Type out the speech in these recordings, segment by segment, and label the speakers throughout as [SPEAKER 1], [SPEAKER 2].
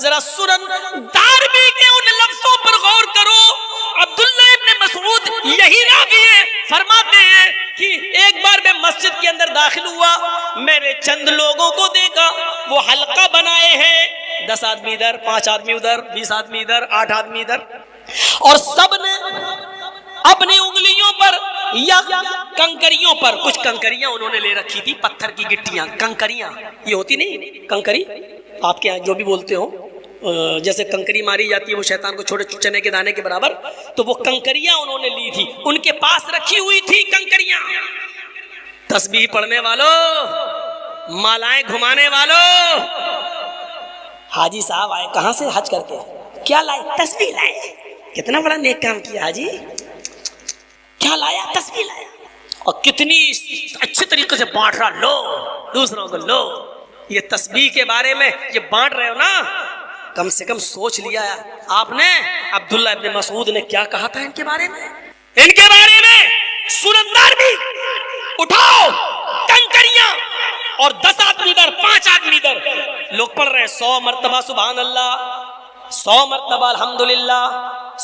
[SPEAKER 1] ذرا سنن دارمی کے ان لفظوں پر غور کرو. عبداللہ ابن مسعود یہی راوی ہے، فرماتے ہیں کہ ایک بار میں مسجد کے اندر داخل ہوا، میں نے چند لوگوں کو دیکھا، وہ حلقہ بنائے ہیں، 10 آدمی ادھر، 5 آدمی ادھر، 20 آدمی ادھر، 8 آدمی ادھر، اور سب نے اپنی انگلیوں پر یا کنکریوں پر، کچھ کنکریاں انہوں نے لے رکھی تھی، پتھر کی گٹیاں، کنکریاں یہ ہوتی نہیں کنکری، آپ کے یہاں جو بھی بولتے ہو، جیسے کنکری ماری جاتی ہے وہ شیطان کو چھوٹے چنے کے دانے کے برابر، تو وہ کنکریاں انہوں نے لی تھی، ان کے پاس رکھی ہوئی تھی کنکریاں. تسبیح پڑھنے والوں، مالائیں گھمانے والوں، حاجی صاحب آئے کہاں سے حج کر کے، کیا لائے؟ تسبیح لائے. کتنا بڑا نیک کام کیا حاجی، کیا لایا؟ تسبیح لایا. اور کتنی اچھے طریقے سے بانٹ رہا، لو دوسروں کو لو. یہ تسبیح کے بارے میں یہ بانٹ رہے ہو نا، کم سے کم سوچ لیا آپ نے عبداللہ ابن مسعود نے کیا کہا تھا ان کے بارے میں. ان کے بارے میں سورندار بھی اٹھاؤ کنکریاں، اور 10 آدمی ادھر، 5 آدمی ادھر، لوگ پڑھ رہے ہیں 100 مرتبہ سبحان اللہ، 100 مرتبہ الحمدللہ،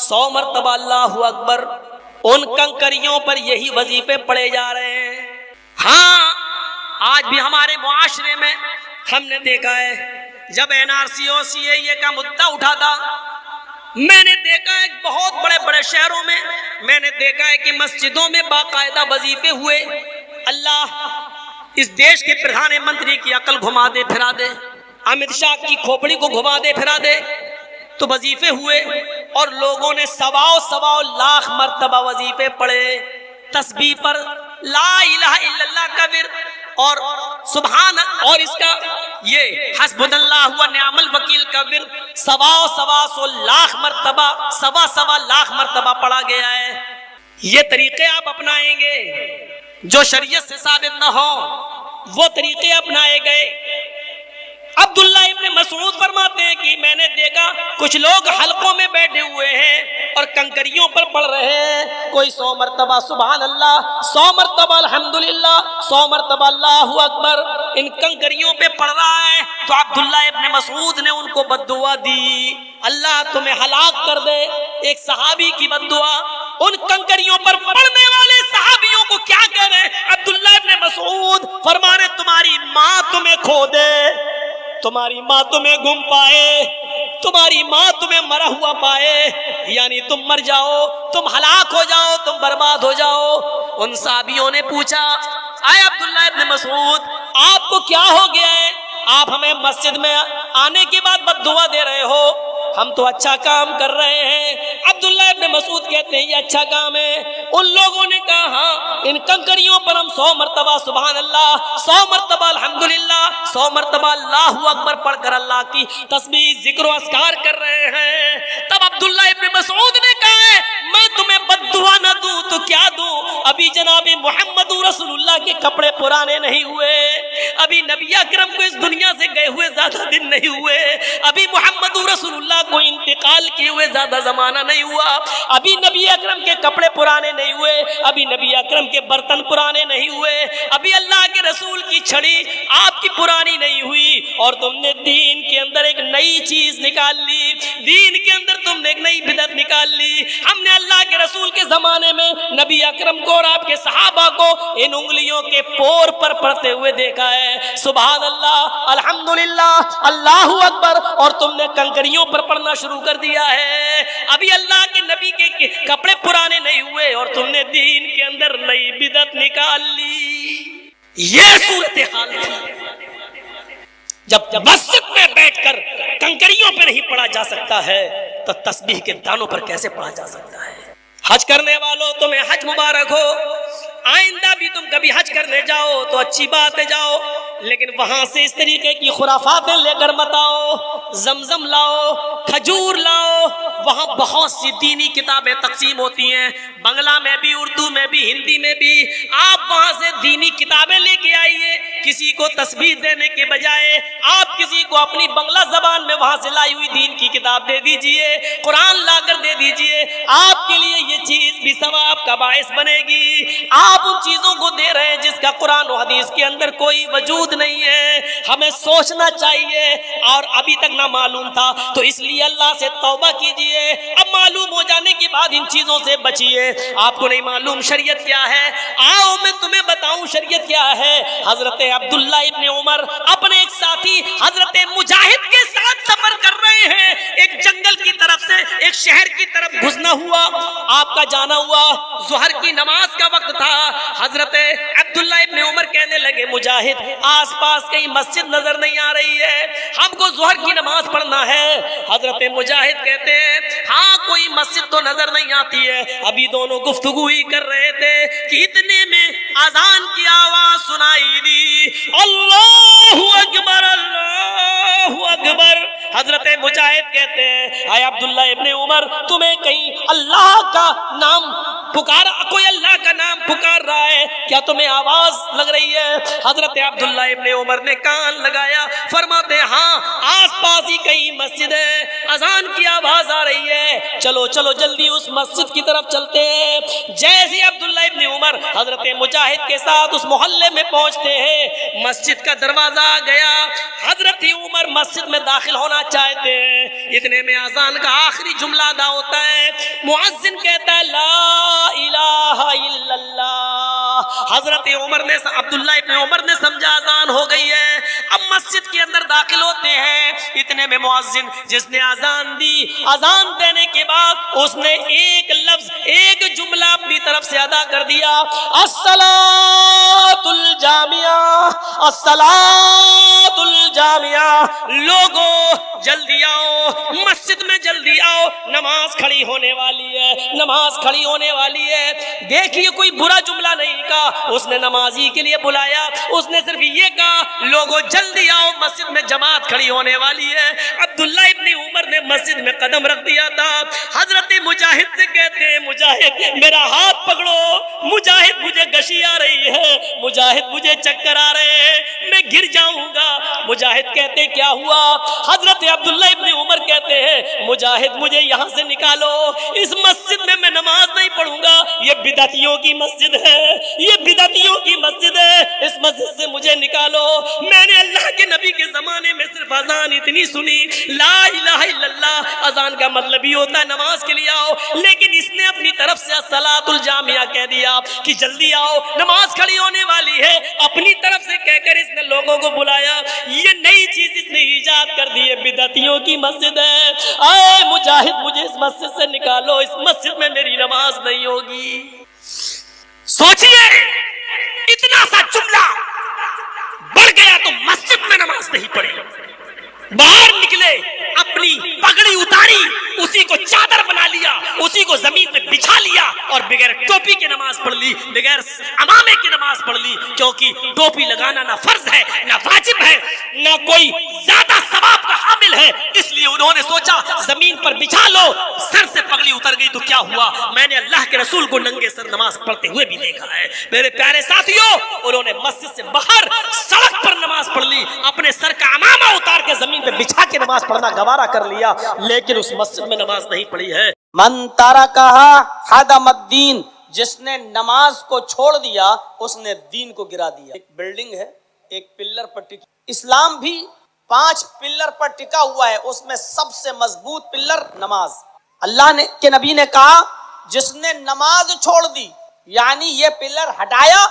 [SPEAKER 1] 100 مرتبہ اللہ اکبر. ان کنکریوں پر یہی وظیفے پڑھے جا رہے ہیں. ہاں آج بھی ہمارے معاشرے میں ہم نے دیکھا ہے، جب NRC اور CAA کا مدعا اٹھا تھا، میں نے دیکھا ہے بہت بڑے بڑے شہروں میں، میں نے دیکھا ہے کہ مسجدوں میں باقاعدہ وظیفے ہوئے. اللہ اس دیش کے پردھان منتری کی عقل گھما دے پھرا دے، امت شاہ کی کھوپڑی کو گھما دے پھرا دے. تو وظیفے ہوئے اور لوگوں نے 1.25 لاکھ مرتبہ وظیفے پڑھے. تسبیح پر لا الہ الا اللہ کا ورد اور سبحان اور اس کا یہ حسبنا اللہ و نعم الوکیل کا ورد 1.25 لاکھ مرتبہ، 1.25 لاکھ مرتبہ پڑھا گیا ہے. یہ طریقے آپ اپنائیں گے جو شریعت سے ثابت نہ ہو، وہ طریقے اپنائے گئے. عبداللہ ابن مسعود فرماتے ہیں کہ میں نے دیکھا کچھ لوگ حلقوں میں بیٹھے ہوئے ہیں اور کنکریوں پر پڑھ رہے ہیں، کوئی 100 مرتبہ سبحان اللہ، 100 مرتبہ الحمدللہ، 100 مرتبہ اللہ اکبر ان کنکریوں پہ پڑھ رہا ہے. تو عبداللہ ابن مسعود نے ان کو بد دعا دی، اللہ تمہیں ہلاک کر دے. ایک صحابی کی بد دعا. ان کنکریوں پر پڑھنے والے صحابیوں کو کیا کہہ رہے ہیں؟ عبداللہ ابن مسعود فرما رہے تمہاری ماں تمہیں کھو دے، تمہاری ماں تمہیں گم پائے، تمہاری ماں تمہیں مرا ہوا پائے، یعنی تم مر جاؤ، تم ہلاک ہو جاؤ، تم برباد ہو جاؤ. ان صحابیوں نے پوچھا اے عبداللہ ابن مسعود آپ کو کیا ہو گیا ہے؟ آپ ہمیں مسجد میں آنے کے بعد بد دعا دے رہے ہو، ہم تو اچھا کام کر رہے ہیں. عبداللہ ابن مسعود کہتے ہیں یہ اچھا کام ہے. ان لوگوں نے کہا ہاں ان کنکریوں پر ہم 100 مرتبہ سبحان اللہ، 100 مرتبہ الحمدللہ، 100 مرتبہ اللہ اکبر پڑھ کر اللہ کی تسبیح ذکر و اذکار کر رہے ہیں. تب عبداللہ ابن مسعود نے کہا ہے میں تمہیں بد دعا نہ دوں تو کیا دوں؟ ابھی جناب محمد رسول اللہ کے کپڑے پرانے نہیں ہوئے، ابھی نبی اکرم کو اس دنیا سے گئے ہوئے زیادہ دن نہیں ہوئے، ابھی محمد رسول اللہ کو انتقال کیے ہوئے زیادہ زمانہ نہیں ہوا، ابھی نبی اکرم کے کپڑے پرانے نہیں ہوئے، ابھی نبی اکرم کے برتن پرانے نہیں ہوئے، ابھی اللہ کے رسول کی چھڑی آپ کی پرانی نہیں ہوئی، اور تم نے دین کے اندر ایک نئی چیز نکال لی، دین کے اندر تم نے ایک نئی بدعت نکال لی. ہم نے اللہ کے رسول کے زمانے میں نبی اکرم کو اور آپ کے صحابہ کو ان انگلیوں کے پور پر پڑھتے ہوئے دیکھا ہے، سبحان اللہ الحمدللہ اللہ اکبر، اور تم نے کنکریوں پر پڑھنا شروع کر دیا ہے. ابھی اللہ کے نبی کے کپڑے پرانے نہیں ہوئے اور تم نے دین کے اندر نئی بدعت نکال لی. یہ صورتحال تھی. جب مسجد میں بیٹھ کر کنکریوں پہ نہیں پڑھا جا سکتا ہے تو تسبیح کے دانوں پر کیسے پڑھا جا سکتا ہے؟ حج کرنے والوں تمہیں حج مبارک ہو، آئندہ بھی تم کبھی حج کرنے جاؤ تو اچھی بات ہے جاؤ، لیکن وہاں سے اس طریقے کی خرافاتیں لے کر مت آؤ. زمزم لاؤ، کھجور لاؤ، وہاں بہت سی دینی کتابیں تقسیم ہوتی ہیں، بنگلہ میں بھی، اردو میں بھی، ہندی میں بھی. آپ وہاں سے دینی کتابیں لے کے آئیے. کسی کو تسبیح دینے کے بجائے آپ کسی کو اپنی بنگلہ زبان میں وہاں سے لائی ہوئی دین کی کتاب دے دیجئے، قرآن لا کر دے دیجئے. آپ کے لیے یہ چیز بھی ثواب کا باعث بنے گی. آپ ان چیزوں کو دے رہے ہیں جس کا قرآن و حدیث کے اندر کوئی وجود موجود نہیں ہے. ہمیں سوچنا چاہیے اور ابھی تک نہ معلوم تھا تو اس لیے اللہ سے توبہ کیجئے. اب معلوم ہو جانے کے بعد ان چیزوں سے بچیے. آپ کو نہیں معلوم شریعت کیا ہے؟ آؤ میں تمہیں بتاؤں شریعت کیا ہے. حضرت عبداللہ ابن عمر اپنے ایک ساتھی حضرت مجاہد کے ساتھ سفر کر رہے ہیں. ایک جنگل کی طرف سے ایک شہر کی طرف گھسنا ہوا. آپ کا جانا ہوا. ظہر کی نماز کا وقت تھا. حضرت عبداللہ ابن عمر کہنے لگے مجاہد آس پاس کہیں مسجد نظر نہیں آ رہی ہے, ہم کو ظہر کی نماز پڑھنا ہے. حضرت مجاہد کہتے ہیں ہاں کوئی مسجد تو نظر نہیں آتی ہے. ابھی دونوں گفتگو ہی کر رہے تھے کہ اتنے میں اذان کی آواز سنائی دی. اللہ اکبر اللہ اکبر. حضرت مجاہد کہتے ہیں اے عبداللہ ابن عمر تمہیں کہیں اللہ کا نام پکارا, کوئی اللہ کا نام پکار رہا ہے کیا, تمہیں آواز لگ رہی ہے؟ حضرت عبداللہ ابن عمر نے کان لگایا, فرماتے ہاں آس پاس ہی کہیں مسجد ہے, اذان کی آواز آ رہی ہے, چلو چلو جلدی اس مسجد کی طرف چلتے ہیں. جیسے عبداللہ ابن عمر حضرت مجاہد کے ساتھ اس محلے میں پہنچتے ہیں, مسجد کا دروازہ آ گیا. حضرت عمر مسجد میں داخل ہونا چاہتے ہیں, اتنے میں اذان کا آخری جملہ ادا ہوتا ہے. مؤذن کہتا ہے لا الہ الا اللہ. حضرت عمر نے عبداللہ ابن عمر نے سمجھا اذان ہو گئی ہے. اب مسجد کے اندر داخل ہوتے ہیں. اتنے میں مؤذن جس نے اذان دی, اذان دینے کے بعد اس نے ایک لفظ ایک جملہ اپنی طرف سے ادا کر دیا, الصلاۃ الجامعہ الصلاۃ الجامعہ. لوگوں جلدی آؤ, مسجد میں جلدی آؤ, نماز کھڑی ہونے والی ہے, نماز کھڑی ہونے والی ہے. دیکھیے کوئی برا جملہ نہیں کہا, اس نے نمازی کے لیے بلایا, اس نے صرف یہ کہا لوگوں جلدی آؤ مسجد میں جماعت کھڑی ہونے والی ہے. عبداللہ ابن عمر نے مسجد میں قدم رکھ دیا تھا. حضرت مجاہد سے کہتے ہیں مجاہد میرا ہاتھ پکڑو, مجاہد مجھے گشی آ رہی ہے, مجاہد مجھے چکر آ رہے ہیں, میں گر جاؤں گا. مجاہد کہتے کیا ہوا؟ حضرت عبداللہ ابن عمر کہتے ہیں مجاہد مجھے یہاں سے نکالو, اس مسجد میں نماز نہیں پڑھوں گا, یہ بدعتیوں کی مسجد ہے, یہ بدعتیوں کی مسجد ہے, اس مسجد سے مجھے نکالو. میں نے اللہ کے نبی کے زمانے میں صرف اذان اتنی سنی, لا الہ الا اللہ, اذان کا مطلب ہی ہوتا ہے نماز کے لیے آؤ, لیکن اس نے اپنی طرف سے الصلاۃ الجامعہ کہہ دیا کہ جلدی آؤ نماز کھڑی ہونے والی ہے. اپنی طرف سے کہہ کر اس نے لوگوں کو بلایا. یہ نئی چیز اس نے ایجاد کر دی ہے, بدعتیوں کی مسجد ہے. اے مجاہد مجھے اس مسجد سے نکالو, اس مسجد میں میری نماز نہیں ہوگی. سوچئے اتنا سا جملہ بڑھ گیا تو مسجد میں نماز نہیں پڑھی. باہر نکلے, اپنی پگڑی اتاری, اسی کو چادر بنا لیا, اسی کو زمین پہ بچھا لیا اور بغیر ٹوپی کی نماز پڑھ لی, بغیر امامے کی نماز پڑھ لی. کیونکہ ٹوپی لگانا نہ فرض ہے نہ واجب ہے نہ کوئی زیادہ ثواب کا حامل ہے, اس لیے انہوں نے سوچا زمین پر بچھا لو. سر سے پگڑی اتر گئی تو کیا ہوا؟ میں نے اللہ کے رسول کو ننگے سر نماز پڑھتے ہوئے بھی دیکھا ہے. میرے پیارے ساتھیوں, انہوں نے مسجد سے باہر سڑک پر نماز پڑھ لی, اپنے سر کا امامہ اتار کے زمین پہ بچھا کے نماز پڑھنا گوارا کر لیا, لیکن اس مسجد میں نماز نہیں پڑھی ہے.
[SPEAKER 2] من ترکہا حدم الدین, جس نے نماز کو چھوڑ دیا اس نے دین کو گرا دیا. ایک بلڈنگ ہے, ایک پلر پر ٹکی, اسلام بھی 5 پلر پر ٹکا ہوا ہے, اس میں سب سے مضبوط پلر نماز. اللہ نے کے نبی نے کہا جس نے نماز چھوڑ دی یعنی یہ پلر ہٹایا,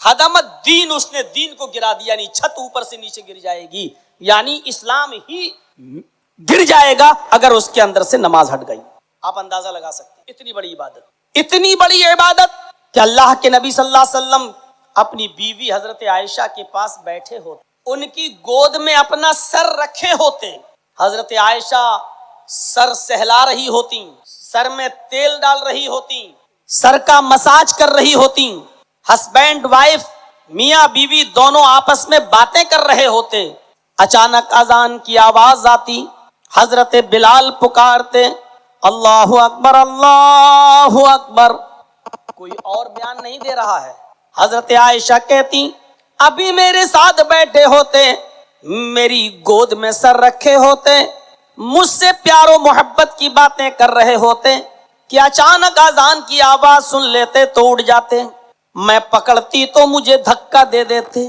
[SPEAKER 2] حدم الدین, اس نے دین کو گرا دیا, یعنی چھت اوپر سے نیچے گر جائے گی, یعنی اسلام ہی گر جائے گا اگر اس کے اندر سے نماز ہٹ گئی. آپ اندازہ لگا سکتے ہیں اتنی بڑی عبادت, اتنی بڑی عبادت کہ اللہ کے نبی صلی اللہ علیہ وسلم اپنی بیوی حضرت عائشہ کے پاس بیٹھے ہوتے, ان کی گود میں اپنا سر رکھے ہوتے, حضرت عائشہ سر سہلا رہی ہوتی, سر میں تیل ڈال رہی ہوتی, سر کا مساج کر رہی ہوتی. ہسبینڈ وائف میاں بیوی دونوں آپس میں باتیں کر رہے ہوتے. اچانک اذان کی آواز آتی, حضرت بلال پکارتے اللہ اکبر اللہ اکبر. کوئی اور بیان نہیں دے رہا ہے. حضرت عائشہ کہتی ابھی میرے ساتھ بیٹھے ہوتے, میری گود میں سر رکھے ہوتے, مجھ سے پیار و محبت کی باتیں کر رہے ہوتے کہ اچانک اذان کی آواز سن لیتے تو اٹھ جاتے, میں پکڑتی تو مجھے دھکا دے دیتے,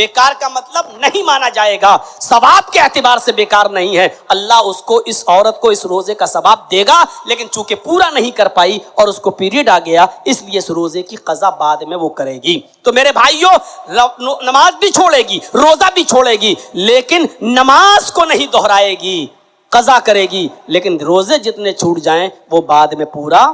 [SPEAKER 2] بیکار کا مطلب نہیں مانا جائے گا، ثواب کے اعتبار سے بیکار نہیں ہے. اللہ اس کو، اس عورت کو اس روزے کا ثواب دے گا، لیکن چونکہ پورا نہیں کر پائی اور اس کو پیریڈ آ گیا، اس لیے اس روزے کی قضا بعد میں وہ کرے گی. تو میرے بھائیوں، نماز بھی چھوڑے گی، روزہ بھی چھوڑے گی، لیکن نماز کو نہیں دہرائے گی، قضا کرے گی. لیکن روزے جتنے چھوٹ جائیں وہ بعد میں پورا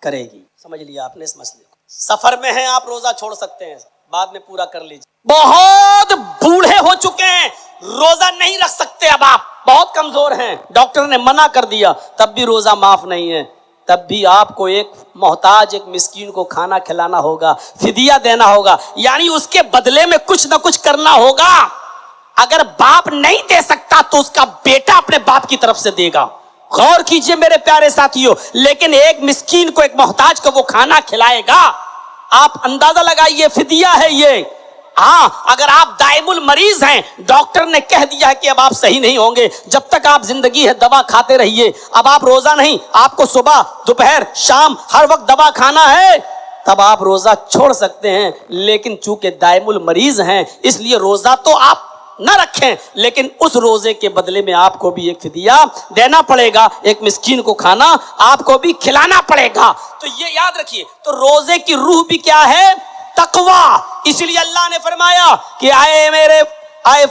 [SPEAKER 2] کرے گی. سمجھ لیا آپ نے اس مسئلے کو. سفر میں ہیں آپ، روزہ چھوڑ سکتے ہیں، بعد میں پورا کر لیجیے. بہت بوڑھے ہو چکے ہیں، روزہ نہیں رکھ سکتے، اب آپ بہت کمزور ہیں، ڈاکٹر نے منع کر دیا، تب بھی روزہ معاف نہیں ہے. تب بھی آپ کو ایک محتاج، ایک مسکین کو کھانا کھلانا ہوگا، فدیہ دینا ہوگا، یعنی اس کے بدلے میں کچھ نہ کچھ کرنا ہوگا. اگر باپ نہیں دے سکتا تو اس کا بیٹا اپنے باپ کی طرف سے دے گا. غور کیجئے میرے پیارے ساتھیوں. لیکن ایک مسکین کو، ایک محتاج کو وہ کھانا کھلائے گا. آپ اندازہ لگائیے، فدیہ ہے یہ. ہاں، اگر آپ دائم المریض ہیں، ڈاکٹر نے کہہ دیا ہے کہ اب آپ صحیح نہیں ہوں گے، جب تک آپ زندگی ہے دوا کھاتے رہیے، اب آپ روزہ نہیں، آپ کو صبح دوپہر شام ہر وقت دوا کھانا ہے، تب آپ روزہ چھوڑ سکتے ہیں. لیکن چونکہ دائم المریض ہیں، اس لیے روزہ تو آپ نہ رکھیں، لیکن اس روزے کے بدلے میں آپ کو بھی ایک فدیہ دینا پڑے گا، ایک مسکین کو کھانا آپ کو بھی کھلانا پڑے گا. تو یہ یاد رکھیے. تو روزے کی روح بھی کیا ہے؟ تقوی. اس لیے اللہ نے فرمایا کہ آئے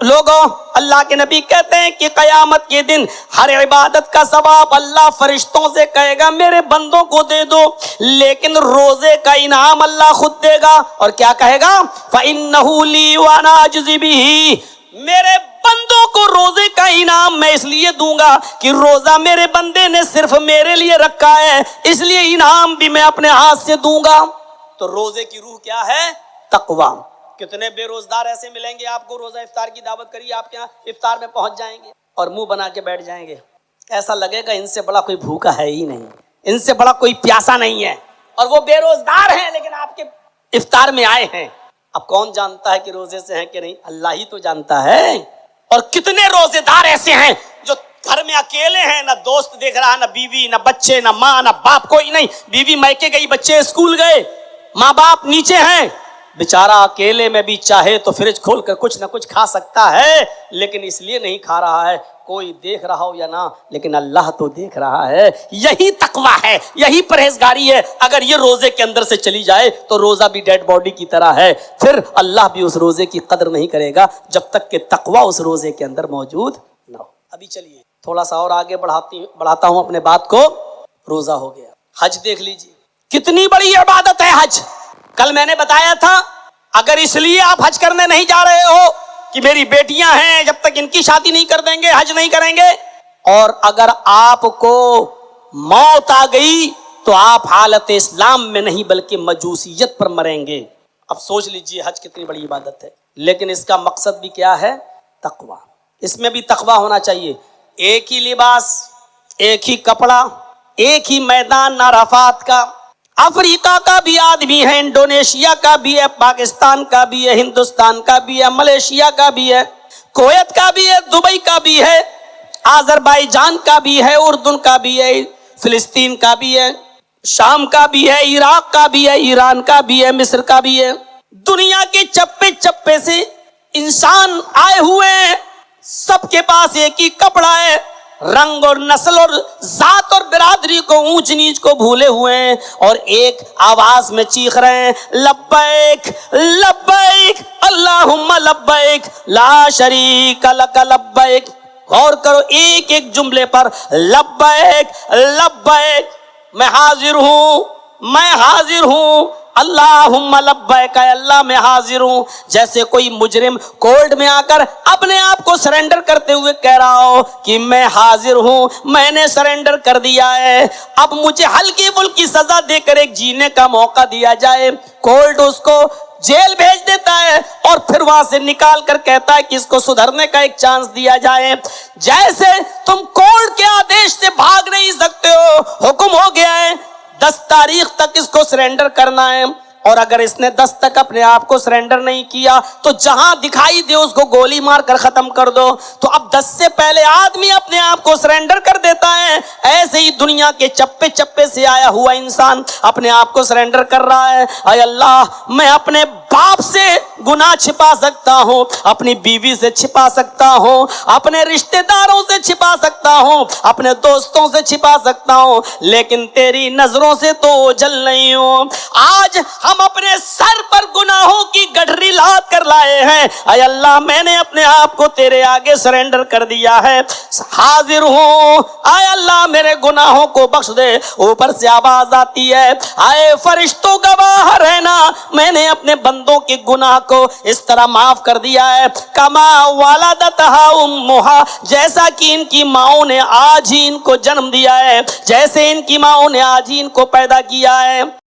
[SPEAKER 2] لوگوں، اللہ کے نبی کہتے ہیں کہ قیامت کے دن ہر عبادت کا ثواب اللہ فرشتوں سے کہے گا میرے بندوں کو دے دو، لیکن روزے کا انعام اللہ خود دے گا. اور کیا کہے گا؟ فَإِنَّهُ لِي وَأَنَا أَجْزِي بِهِ. میرے بندوں کو روزے کا انعام میں اس لیے دوں گا کہ روزہ میرے بندے نے صرف میرے لیے رکھا ہے، اس لیے انعام بھی میں اپنے ہاتھ سے دوں گا. تو روزے کی روح کیا ہے؟ تقوی. کتنے بے روزگار ایسے ملیں گے آپ کو، روزہ افطار کی دعوت کریے، آپ کے یہاں افطار میں پہنچ جائیں گے اور منہ بنا کے بیٹھ جائیں گے. ایسا لگے گا ان سے بڑا کوئی بھوکا ہے ہی نہیں، ان سے بڑا کوئی پیاسا نہیں ہے، اور وہ بے روزگار ہیں لیکن آپ کے افطار میں آئے ہیں. اب کون جانتا ہے کہ روزے سے ہیں کہ نہیں؟ اللہ ہی تو جانتا ہے. اور کتنے روزے دار ایسے ہیں جو گھر میں اکیلے ہیں، نہ دوست دیکھ رہا، نہ بیوی، نہ بچے، نہ ماں، نہ باپ، کوئی نہیں. بیوی میکے گئی، بچے اسکول گئے، ماں باپ نیچے ہیں. بیچارہ اکیلے میں بھی چاہے تو فریج کھول کر کچھ نہ کچھ کھا سکتا ہے، لیکن اس لیے نہیں کھا رہا ہے کوئی دیکھ رہا ہو یا نہ، لیکن اللہ تو دیکھ رہا ہے. یہی تقویٰ ہے، یہی پرہیزگاری ہے. اگر یہ روزے کے اندر سے چلی جائے تو روزہ بھی ڈیڈ باڈی کی طرح ہے، پھر اللہ بھی اس روزے کی قدر نہیں کرے گا جب تک کہ تقویٰ اس روزے کے اندر موجود نہ ہو. ابھی چلیے تھوڑا سا اور آگے بڑھاتا ہوں اپنے بات کو. روزہ ہو گیا، حج دیکھ لیجیے، کتنی بڑی عبادت ہے حج. کل میں نے بتایا تھا، اگر اس لیے آپ حج کرنے نہیں جا رہے ہو کہ میری بیٹیاں ہیں، جب تک ان کی شادی نہیں کر دیں گے حج نہیں کریں گے، اور اگر آپ کو موت آ گئی تو آپ حالت اسلام میں نہیں بلکہ مجوسیت پر مریں گے. اب سوچ لیجئے حج کتنی بڑی عبادت ہے، لیکن اس کا مقصد بھی کیا ہے؟ تقویٰ. اس میں بھی تقویٰ ہونا چاہیے. ایک ہی لباس، ایک ہی کپڑا، ایک ہی میدان عرفات کا. افریقہ کا بھی آدمی ہے، انڈونیشیا کا بھی ہے، پاکستان کا بھی ہے، ہندوستان کا بھی ہے، ملیشیا کا بھی ہے، کویت کا بھی ہے، دبئی کا بھی ہے، آذربائیجان کا بھی ہے، اردن کا بھی ہے، فلسطین کا بھی ہے، شام کا بھی ہے، عراق کا بھی ہے، ایران کا بھی ہے، مصر کا بھی ہے. دنیا کے چپے چپے سے انسان آئے ہوئے ہیں، سب کے پاس ایک ہی کپڑا ہے، رنگ اور نسل اور ذات اور برادری کو، اونچ نیچ کو بھولے ہوئے ہیں، اور ایک آواز میں چیخ رہے ہیں لبیک لبیک اللہم لبیک لا شریک لک لبیک. غور کرو ایک ایک جملے پر، لبیک لبیک، میں حاضر ہوں، میں حاضر ہوں، اللہم لبیک، اے اللہ میں حاضر ہوں. جیسے کوئی مجرم کورٹ میں آ کر اپنے آپ کو سرنڈر کرتے ہوئے کہہ رہا ہو کہ میں حاضر ہوں، میں نے سرنڈر کر دیا ہے، اب مجھے ہلکی پھلکی سزا دے کر ایک جینے کا موقع دیا جائے. کورٹ اس کو جیل بھیج دیتا ہے اور پھر وہاں سے نکال کر کہتا ہے کہ اس کو سدھرنے کا ایک چانس دیا جائے. جیسے تم کورٹ کے آدیش سے بھاگ نہیں سکتے ہو، حکم ہو گیا ہے 10 تاریخ تک اس کو سرنڈر کرنا ہے، اور اگر اس نے 10 تک اپنے آپ کو سرنڈر نہیں کیا تو جہاں دکھائی دے اس کو گولی مار کر ختم کر دو. تو اب 10 سے پہلے آدمی اپنے آپ کو سرنڈر کر دیتا ہے، ایسے ہی دنیا کے چپے چپے سے آیا ہوا انسان اپنے آپ کو سرنڈر کر رہا ہے. اے اللہ، میں اپنے باپ سے گناہ چھپا سکتا ہوں، اپنی بیوی سے چھپا سکتا ہوں، اپنے رشتہ داروں سے چھپا سکتا ہوں، اپنے دوستوں سے چھپا سکتا ہوں، لیکن تیری نظروں سے تو اوجھل نہیں ہوں. آج ہم اپنے سر پر گناہوں کی گٹھری لاد کر لائے ہیں. اے اللہ، میں نے اپنے آپ کو تیرے آگے سرنڈر کر دیا ہے، حاضر ہوں. اے اللہ، میرے گناہوں کو بخش دے. اوپر سے آواز آتی ہے، اے فرشتوں گواہ رہنا، میں نے اپنے بندوں کے گناہ کو اس طرح معاف کر دیا ہے، کما والدتھا امھا، جیسا کہ ان کی ماؤں نے آج ہی ان کو جنم دیا ہے، جیسے ان کی ماؤں نے آج ہی ان کو پیدا کیا ہے.